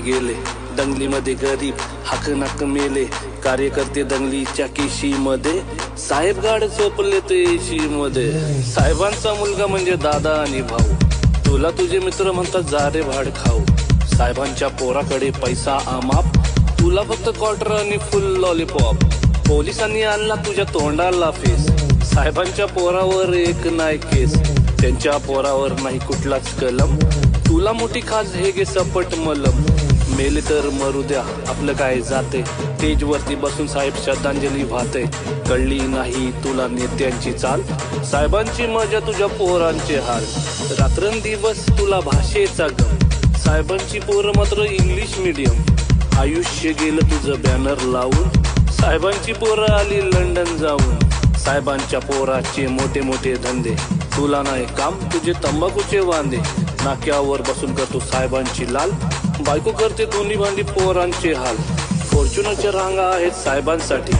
गेले, दंगलीमध्ये गरीब हाकनाक मेले, कार्यकर्ते दंगलीच्या केशीमध्ये, साहेब गाड झोपले ते एशी मध्ये. साहेबांचा मुलगा म्हणजे दादा आणि भाऊ, तुला तुझे मित्र म्हणतात जा रे भाड खाऊ. साहेबांच्या पोराकडे पैसा अमाप, तुला फक्त क्वार्टर आणि फुल लॉलीपॉप. पोलिसांनी आणला तुझ्या तोंडाला फेस, साहेबांच्या पोरावर एक नाही केस, त्यांच्या पोरावर नाही कुठलाच कलम. तुला मोठी खाज हे गे सपट मलम, मेले तर मरू द्या आपलं काय जाते. स्टेज वरती बसून साहेब श्रद्धांजली वाहते, कळली नाही तुला नेत्यांची चाल. साहेबांची मजा तुझ्या पोरांचे हाल, रात्रंदिवस तुला भाषेचा गम. साहेबांची पोरं मात्र इंग्लिश मीडियम, आयुष्य गेलं तुझं बॅनर लावून. साहेबांची पोरं आली लंडन जाऊन, साहेबांच्या पोराचे मोठे मोठे धंदे. तुला नाही काम तुझे तंबाखूचे वांदे, नाक्यावर बसून करतो साहेबांची लाल. बायको करते दोन्ही भांडी पोरांचे हाल. फॉर्च्युनरच्या रांगा आहेत साहेबांसाठी,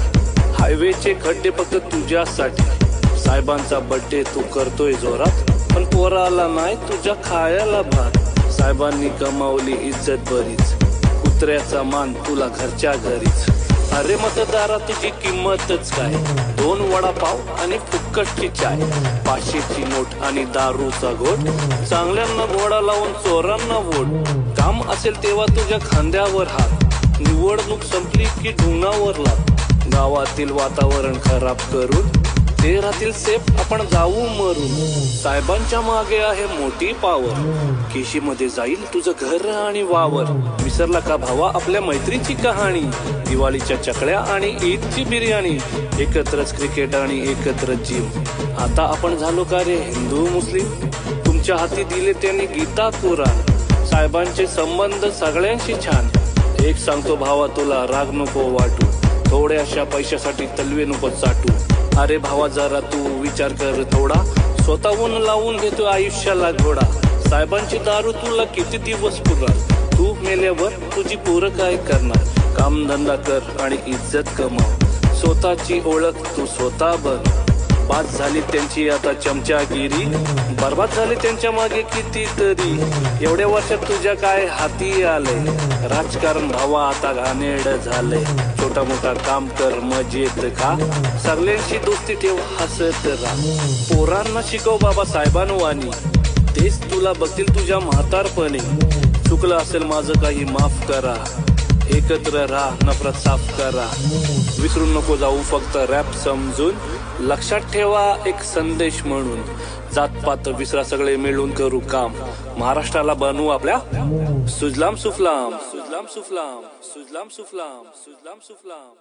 हायवेचे खड्डे फक्त तुझ्यासाठी. साहेबांचा बर्थडे तू करतोय जोरात, पण पोराला नाही तुझ्या खायला भात. साहेबांनी कमावली इज्जत बरीच, कुत्र्याचा मान तुला घरच्या घरीच. अरे मतदारा तुझी किंमतच काय, 2 वडापाव आणि फुक्कटची चाय. 500ची नोट आणि दारूचा घोट, चांगल्यांना घोडा लावून चोरांना वोट. काम असेल तेव्हा तुझ्या खांद्यावर हात, निवडणूक संपली की ढुंगावर लात. गावातील वातावरण खराब करून ते राहतील सेफ, आपण जाऊ मरून. साहेबांच्या मागे आहे मोठी पावर, केशीमध्ये जाईल तुझं घर आणि वावर. विसरला का भावा आपल्या मैत्रीची कहाणी, दिवाळीच्या चकल्या आणि ईदची बिर्याणी. एकत्रच क्रिकेट आणि एकत्रच जिम, आता आपण झालो का रे हिंदू मुस्लिम. तुमच्या हाती दिले त्यांनी गीता कुराण, साहेबांचे संबंध सगळ्यांशी छान. एक सांगतो भावा तुला राग नको वाटू, थोड्याशा पैशासाठी तलवे नको चाटू. अरे भावा जरा तू विचार कर थोडा, स्वतःहून लावून घेतो आयुष्याला घोडा. साहेबांची दारू तुला किती दिवस पुरणार, तू मेल्यावर तुझी पोरं काय करणार. कामधंदा कर आणि इज्जत कमाव, स्वतःची ओळख तू स्वतः बन. बाद झाली त्यांची आता चमचागिरी, बर्बाद झाले त्यांच्या मागे कितीतरी. एवढ्या वर्षात तुझ्या काय हाती आलंय, राजकारण भावा आता घाणेरड झालंय. छोटा मोठा काम कर मजेत खा, सगळ्यांशी दोस्ती ठेव हसत राहा. पोरांना शिकव बाबा साहेबांवानी, तेच तुला बघतील तुझ्या म्हातारपणी. चुकलं असेल माझं काही माफ करा, एकत्र राहा नफरत साफ करा. विसरून नको जाऊ फक्त रॅप समजून, लक्षात ठेवा एक संदेश म्हणून. जातपात विसरा सगळे मिळून करू काम, महाराष्ट्राला बनवू आपल्या सुजलाम सुफलाम. सुजलाम सुफलाम, सुजलाम सुफलाम, सुजलाम सुफलाम.